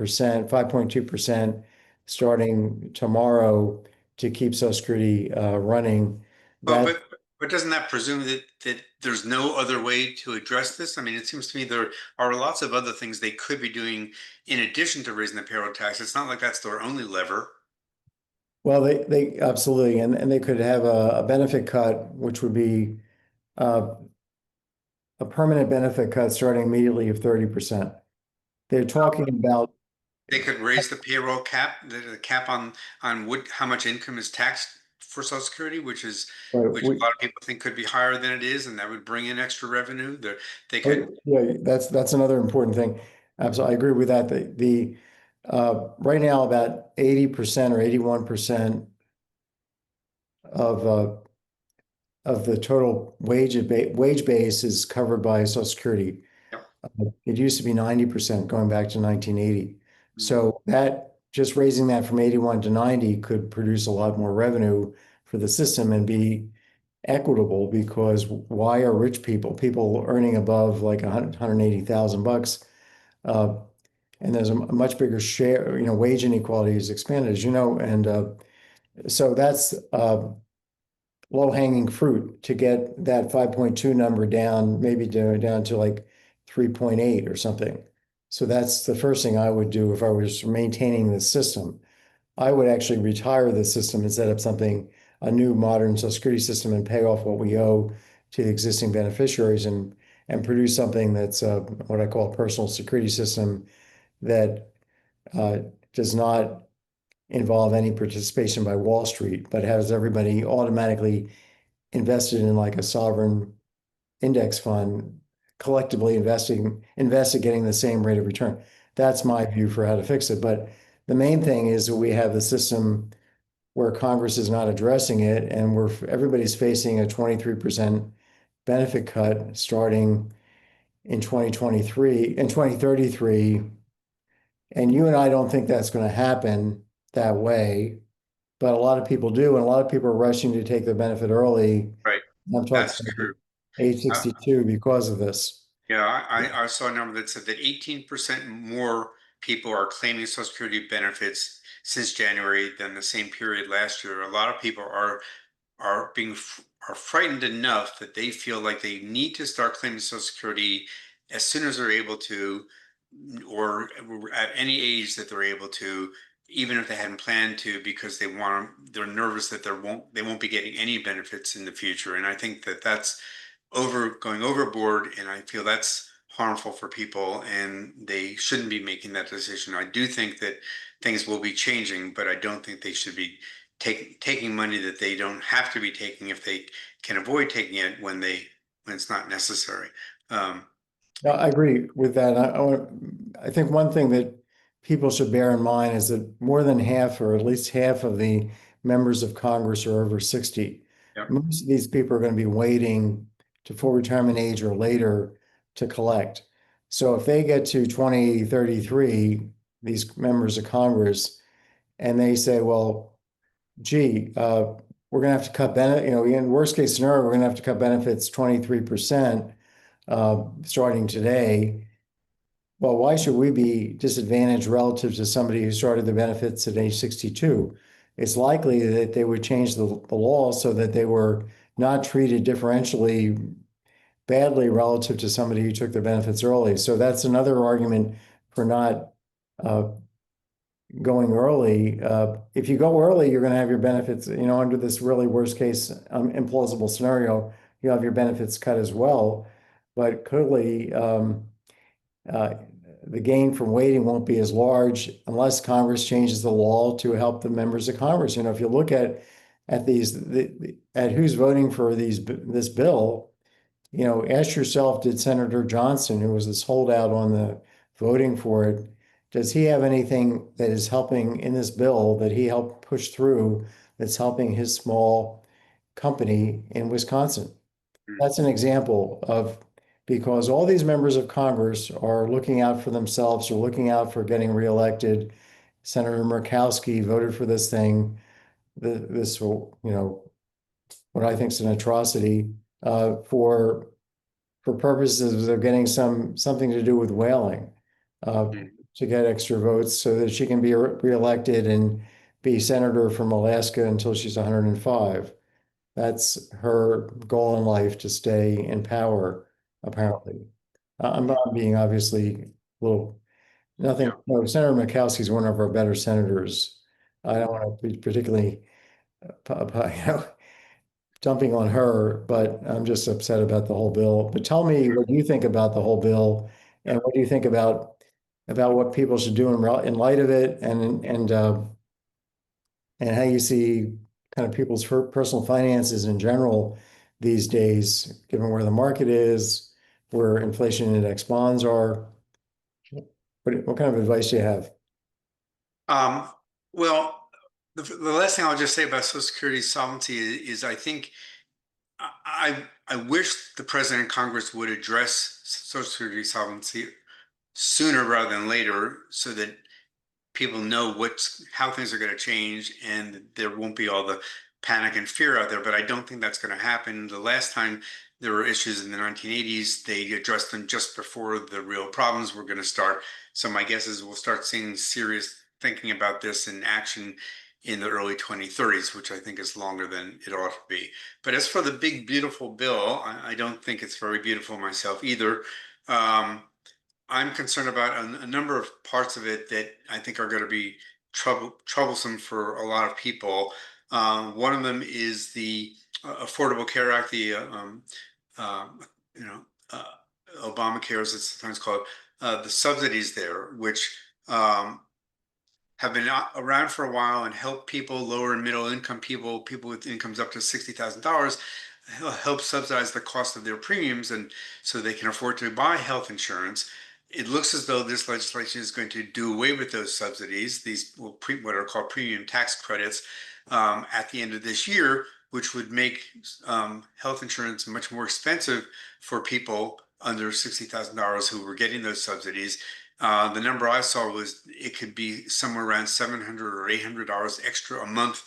5.2% starting tomorrow to keep Social Security running. Well, That but doesn't that presume that there's no other way to address this? I mean, it seems to me there are lots of other things they could be doing in addition to raising the payroll tax. It's not like that's their only lever. well, they absolutely, and they could have a benefit cut, which would be uh, a permanent benefit cut starting immediately of 30%. They're talking about, They could raise the payroll cap, the cap on how much income is taxed for Social Security, which a lot of people think could be higher than it is, and that would bring in extra revenue. They could. yeah, that's another important thing. Absolutely, I agree with that. Right now, about 80% or 81% of the total wage base is covered by Social Security. Yep. It used to be 90% going back to 1980. Mhm. So that just raising that from 81 to 90 could produce a lot more revenue for the system and be equitable, because why are rich people earning above like 180,000 bucks, uh, and there's a much bigger share, wage inequality is expanded, as you know, and so that's low hanging fruit to get that 5.2 number down, maybe down to like 3.8 or something. So that's the first thing I would do if I was maintaining the system. I would actually retire the system and set up a new modern Social Security system, and pay off what we owe to the existing beneficiaries, and produce something that's what I call a personal security system that uh, does not involve any participation by Wall Street, but has everybody automatically invested in like a sovereign index fund, collectively getting the same rate of return. That's my view for how to fix it. But the main thing is that we have the system where Congress is not addressing it, and everybody's facing a 23% benefit cut starting in 2023, in 2033. And you and I don't think that's going to happen that way, but a lot of people do, and a lot of people are rushing to take their benefit early. Right. I'm talking That's about true. age Uh, 62 because of this. yeah, I saw a number that said that 18% more people are claiming Social Security benefits since January than the same period last year. A lot of people are frightened enough that they feel like they need to start claiming Social Security as soon as they're able to, or at any age that they're able to, even if they hadn't planned to, because they're nervous that they won't be getting any benefits in the future. And I think that that's going overboard, and I feel that's harmful for people, and they shouldn't be making that decision. I do think that things will be changing, but I don't think they should be taking money that they don't have to be taking if they can avoid taking it when it's not necessary. Um, No, I agree with that. I think one thing that people should bear in mind is that more than half, or at least half of the members of Congress are over 60. yeah. Most of these people are going to be waiting to full retirement age or later to collect. So if they get to 2033, these members of Congress, and they say, well, gee, we're going to have to cut benefit, in worst case scenario, we're going to have to cut benefits 23% starting today. Well, why should we be disadvantaged relative to somebody who started the benefits at age 62? It's likely that they would change the law so that they were not treated differentially badly relative to somebody who took their benefits early. So that's another argument for not uh, going early. If you go early, you're going to have your benefits, under this really worst case, implausible scenario, you have your benefits cut as well. But clearly, uh, the gain from waiting won't be as large unless Congress changes the law to help the members of Congress. If you look at at who's voting for this bill, ask yourself, did Senator Johnson, who was this holdout on the voting for it, does he have anything that is helping in this bill that he helped push through that's helping his small company in Wisconsin? That's an example of, because all these members of Congress are looking out for themselves, or looking out for getting reelected. Senator Murkowski voted for this thing, this, what I think is an atrocity, for for purposes of getting something to do with whaling, uh, Mm. to get extra votes so that she can be reelected and be senator from Alaska until she's 105. That's her goal in life, to stay in power, apparently. I'm being obviously a little, nothing, Yeah. no, Senator Murkowski is one of our better senators. I don't want to be particularly, you know, dumping on her, but I'm just upset about the whole bill. But tell me what you think about the whole bill, and what do you think about what people should do in light of it, and how you see kind of people's personal finances in general these days, given where the market is, where inflation index bonds are. What kind of advice do you have? Um, well, the last thing I'll just say about Social Security solvency is I think I wish the president and Congress would address Social Security solvency sooner rather than later, so that people know how things are going to change and there won't be all the panic and fear out there. But I don't think that's going to happen. The last time there were issues in the 1980s, they addressed them just before the real problems were going to start. So my guess is we'll start seeing serious thinking about this in action in the early 2030s, which I think is longer than it ought to be. But as for the big, beautiful bill, I don't think it's very beautiful myself either. Um, I'm concerned about a number of parts of it that I think are going to be troublesome for a lot of people. One of them is the Affordable Care Act, the uh, you know uh, Obamacare, as it's sometimes called, the subsidies there, which have been around for a while and help people, lower and middle income people, people with incomes up to $60,000, help subsidize the cost of their premiums, and so they can afford to buy health insurance. It looks as though this legislation is going to do away with those subsidies, these what are called premium tax credits, at the end of this year, which would make health insurance much more expensive for people under $60,000 who were getting those subsidies. The number I saw was it could be somewhere around $700 or $800 extra a month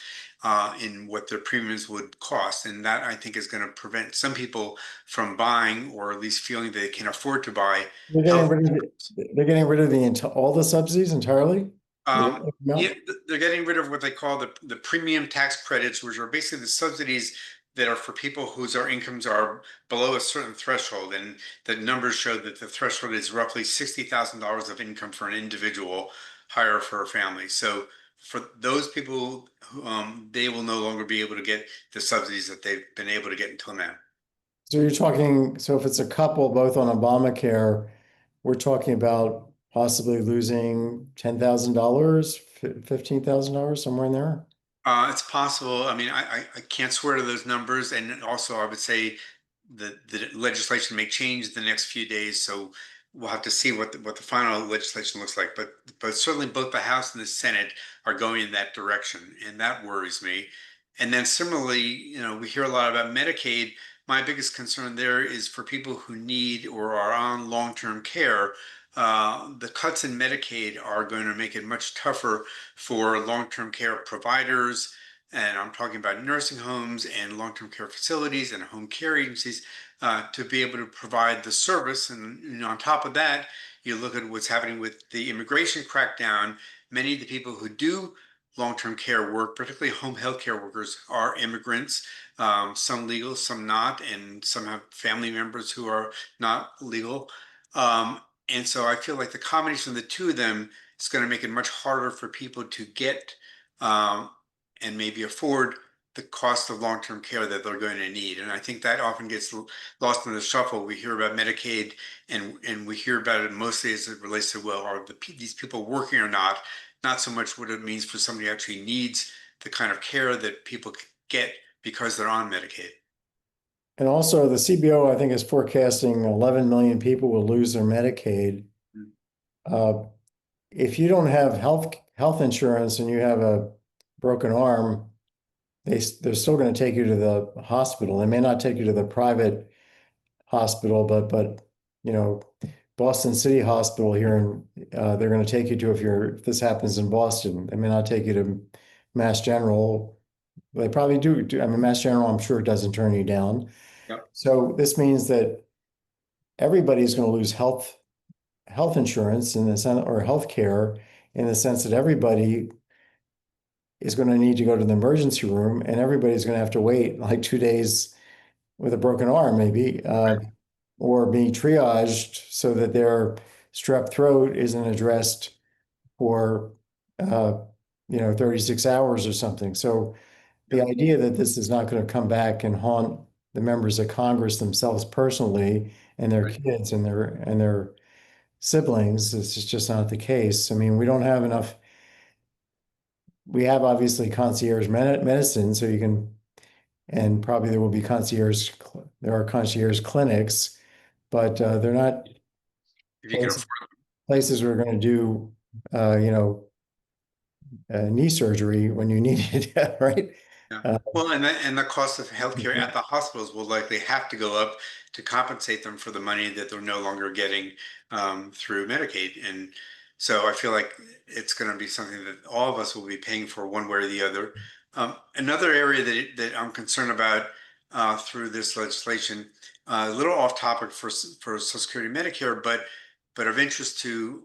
in what their premiums would cost. And that, I think, is going to prevent some people from buying, or at least feeling they can afford to buy They're getting health rid of insurance. they're getting rid of all the subsidies entirely? Yeah, No? they're getting rid of what they call the premium tax credits, which are basically the subsidies that are for people whose incomes are below a certain threshold. And the numbers show that the threshold is roughly $60,000 of income for an individual, higher for a family. So for those people, they will no longer be able to get the subsidies that they've been able to get until now. So you're talking, so if it's a couple both on Obamacare, we're talking about possibly losing $10,000, $15,000, somewhere in there? It's possible. I mean, I can't swear to those numbers. And also, I would say the legislation may change the next few days. So we'll have to see what the final legislation looks like. But certainly both the House and the Senate are going in that direction. And that worries me. And then similarly, we hear a lot about Medicaid. My biggest concern there is for people who need or are on long-term care. The cuts in Medicaid are going to make it much tougher for long-term care providers, and I'm talking about nursing homes and long-term care facilities and home care agencies, to be able to provide the service. And on top of that, you look at what's happening with the immigration crackdown. Many of the people who do long-term care work, particularly home health care workers, are immigrants, some legal, some not, and some have family members who are not legal. And so I feel like the combination of the two of them is going to make it much harder for people to get, um, and maybe afford the cost of long-term care that they're going to need. And I think that often gets lost in the shuffle. We hear about Medicaid, and we hear about it mostly as it relates to, well, are these people working or not so much what it means for somebody who actually needs the kind of care that people get because they're on Medicaid. And also the CBO, I think, is forecasting 11 million people will lose their Medicaid. Uh, if you don't have health insurance and you have a broken arm, they're still going to take you to the hospital. They may not take you to the private hospital, but you know, Boston City Hospital here, and they're going to take you to, if this happens in Boston, they may not take you to Mass General. They probably do. I mean, Mass General, I'm sure, doesn't turn you down. Yep. So this means that everybody's going to lose health insurance in the sense, or health care, in the sense that everybody is going to need to go to the emergency room, and everybody's going to have to wait like 2 days with a broken arm, maybe, or be triaged so that their strep throat isn't addressed for 36 hours or something. So the idea that this is not going to come back and haunt the members of Congress themselves personally, and their kids and their siblings, is just not the case. I mean, we don't have enough. We have obviously concierge medicine, so you can, and probably there will be there are concierge clinics, but they're not If you can places, afford places where we're going to do, knee surgery when you need it, right? Yeah. Uh, Well, and the cost of healthcare at the hospitals will likely have to go up to compensate them for the money that they're no longer getting through Medicaid. And so I feel like it's going to be something that all of us will be paying for one way or the other. Another area that I'm concerned about through this legislation, a little off topic for Social Security and Medicare, but of interest to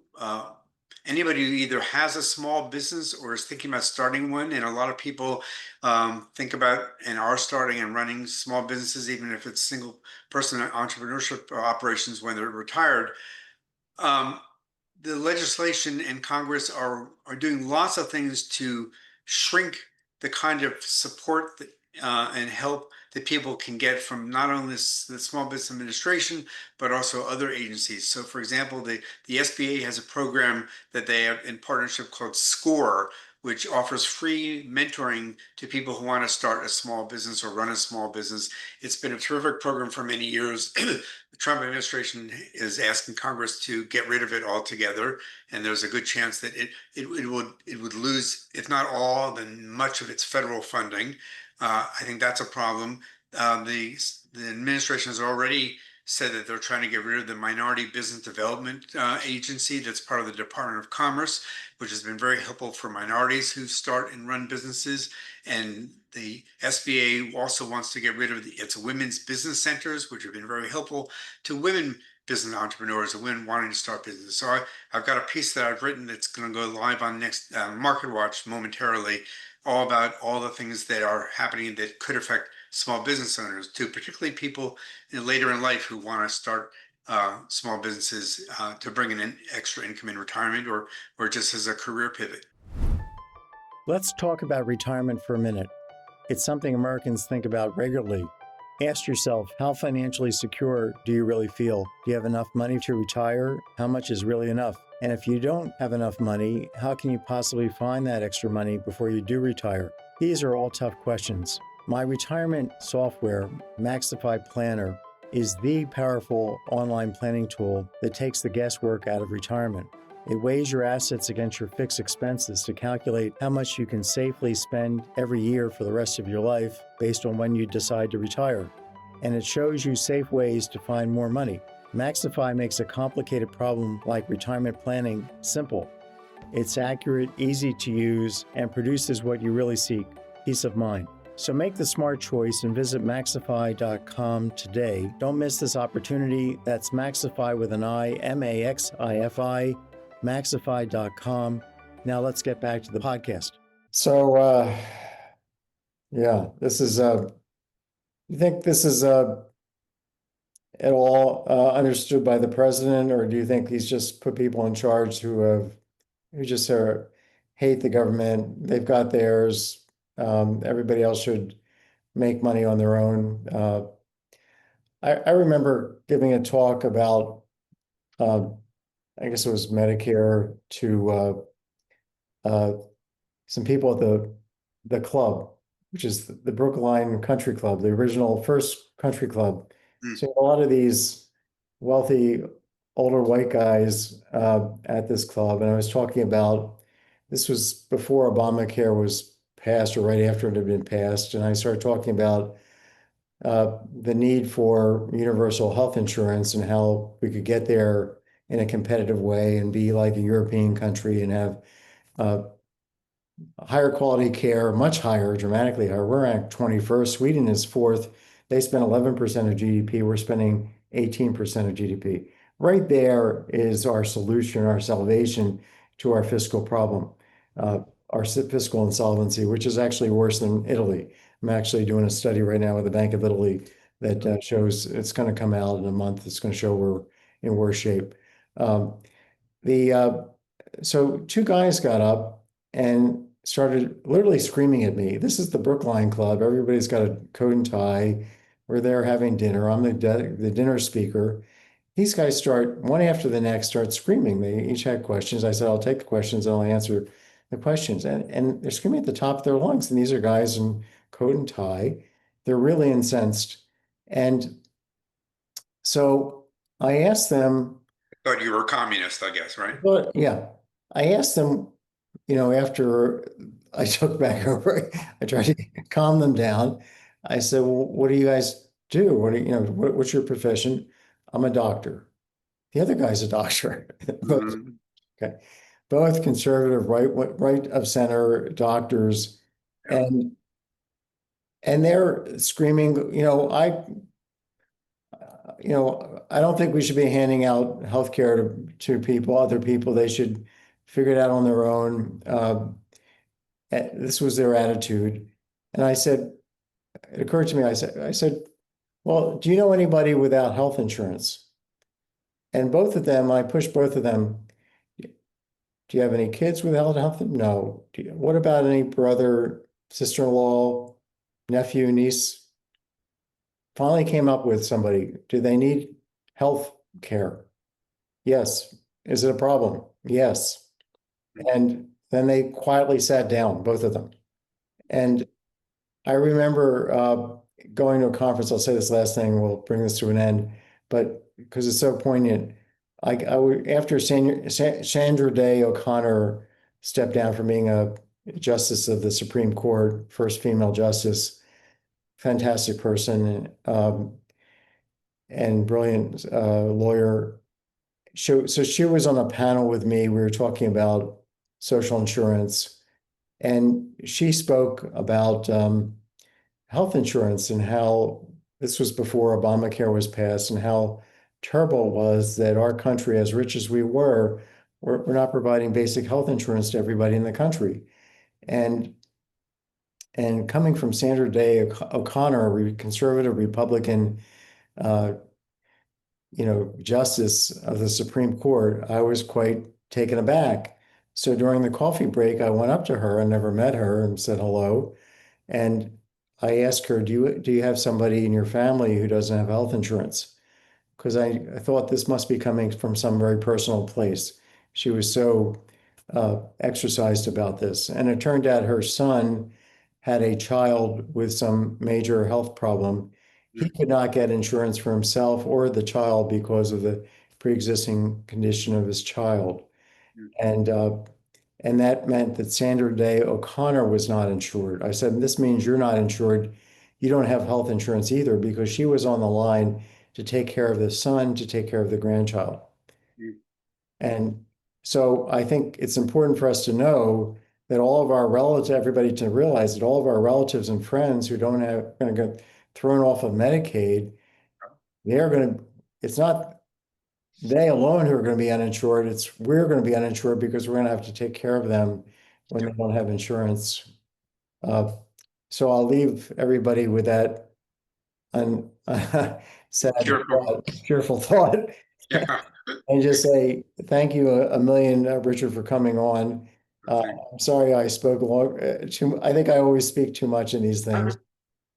anybody who either has a small business or is thinking about starting one. And a lot of people think about and are starting and running small businesses, even if it's single person entrepreneurship operations when they're retired. Um, the legislation and Congress are doing lots of things to shrink the kind of support that, and help that people can get from not only the Small Business Administration, but also other agencies. So, for example, the SBA has a program that they have in partnership called SCORE, which offers free mentoring to people who want to start a small business or run a small business. It's been a terrific program for many years. The Trump administration is asking Congress to get rid of it altogether, and there's a good chance that it would lose, if not all, then much of its federal funding. I think that's a problem. The administration has already said that they're trying to get rid of the Minority Business Development Agency that's part of the Department of Commerce, which has been very helpful for minorities who start and run businesses. And the SBA also wants to get rid of its women's business centers, which have been very helpful to women business entrepreneurs and women wanting to start business. So I've got a piece that I've written that's going to go live on next MarketWatch momentarily, all about all the things that are happening that could affect small business owners, too, particularly people later in life who want to start small businesses to bring in an extra income in retirement, or just as a career pivot. Let's talk about retirement for a minute. It's something Americans think about regularly. Ask yourself, how financially secure do you really feel? Do you have enough money to retire? How much is really enough? And if you don't have enough money, how can you possibly find that extra money before you do retire? These are all tough questions. My retirement software, Maxify Planner, is the powerful online planning tool that takes the guesswork out of retirement. It weighs your assets against your fixed expenses to calculate how much you can safely spend every year for the rest of your life based on when you decide to retire. And it shows you safe ways to find more money. Maxify makes a complicated problem like retirement planning simple. It's accurate, easy to use, and produces what you really seek, peace of mind. So make the smart choice and visit Maxify.com today. Don't miss this opportunity. That's Maxify with an I, M-A-X-I-F-I, Maxify.com. Now let's get back to the podcast. So, this is, you think this is at all understood by the president, or do you think he's just put people in charge who just hate the government? They've got theirs. Everybody else should make money on their own. I remember giving a talk about, I guess it was Medicare, to some people at the club, which is the Brookline Country Club, the original first country club. So a lot of these wealthy older white guys at this club, and I was talking about, this was before Obamacare was passed or right after it had been passed, and I started talking about the need for universal health insurance and how we could get there in a competitive way and be like a European country and have higher quality care, much higher, dramatically higher. We're ranked 21st. Sweden is fourth. They spend 11% of GDP. We're spending 18% of GDP. Right there is our solution, our salvation to our fiscal problem, our fiscal insolvency, which is actually worse than Italy. I'm actually doing a study right now with the Bank of Italy that shows it's going to come out in a month. It's going to show we're in worse shape. Um, the So two guys got up and started literally screaming at me. This is the Brookline Club. Everybody's got a coat and tie. We're there having dinner. I'm the dinner speaker. These guys start one after the next start screaming. They each had questions. I said, I'll take the questions and I'll answer the questions. And they're screaming at the top of their lungs. And these are guys in coat and tie. They're really incensed. And so I asked them, Thought you were a communist, I guess, right? but yeah, I asked them, after I took back over, I tried to calm them down. I said, well, what do you guys do? What's your profession? I'm a doctor. The other guy's a doctor. Both, Mhm. okay. Both conservative, right of center doctors. Yeah. And they're screaming, I don't think we should be handing out healthcare to people, other people. They should figure it out on their own. This was their attitude. And I said, it occurred to me, I said, well, do you know anybody without health insurance? And both of them, I pushed both of them. Do you have any kids without health? No. What about any brother, sister-in-law, nephew, niece? Finally came up with somebody. Do they need health care? Yes. Is it a problem? Yes. And then they quietly sat down, both of them. And I remember going to a conference. I'll say this last thing, we'll bring this to an end, but because it's so poignant. After Sandra Day O'Connor stepped down from being a justice of the Supreme Court, first female justice, fantastic person, and brilliant lawyer. So she was on a panel with me. We were talking about social insurance, and she spoke about health insurance and how this was before Obamacare was passed, and how terrible it was that our country, as rich as we were, we're not providing basic health insurance to everybody in the country. And coming from Sandra Day O'Connor, a conservative Republican, uh, justice of the Supreme Court, I was quite taken aback. So during the coffee break, I went up to her. I never met her, and said hello. And I asked her, do you have somebody in your family who doesn't have health insurance? Because I thought this must be coming from some very personal place. She was so exercised about this. And it turned out her son had a child with some major health problem. He could not get insurance for himself or the child because of the pre-existing condition of his child. And and that meant that Sandra Day O'Connor was not insured. I said, this means you're not insured. You don't have health insurance either, because she was on the line to take care of the son, to take care of the grandchild. And so I think it's important for us to know that all of our relatives, everybody to realize that all of our relatives and friends who don't have, going to get thrown off of Medicaid, they're going to, it's not they alone who are going to be uninsured. We're going to be uninsured because we're going to have to take care of them when they don't have insurance. So I'll leave everybody with that sad, cheerful thought, Yeah. and just say thank you a million, Richard, for coming on. I'm sorry I spoke long. I think I always speak too much in these things,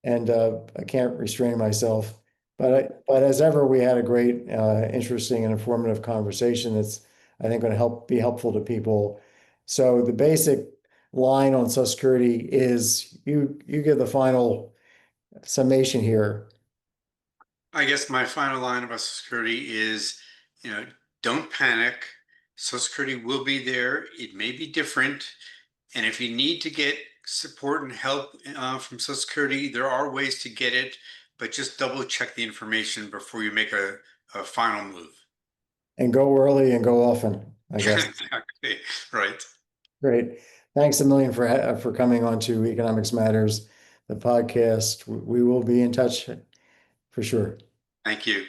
and I can't restrain myself. But as ever, we had a great, interesting, and informative conversation that's, I think, going to be helpful to people. So the basic line on Social Security is you give the final summation here. I guess my final line about Social Security is, don't panic. Social Security will be there. It may be different. And if you need to get support and help from Social Security, there are ways to get it, but just double check the information before you make a final move. And go early and go often, I guess. Exactly. Right. Great. Thanks a million for coming on to Economics Matters, the podcast. We will be in touch for sure. Thank you.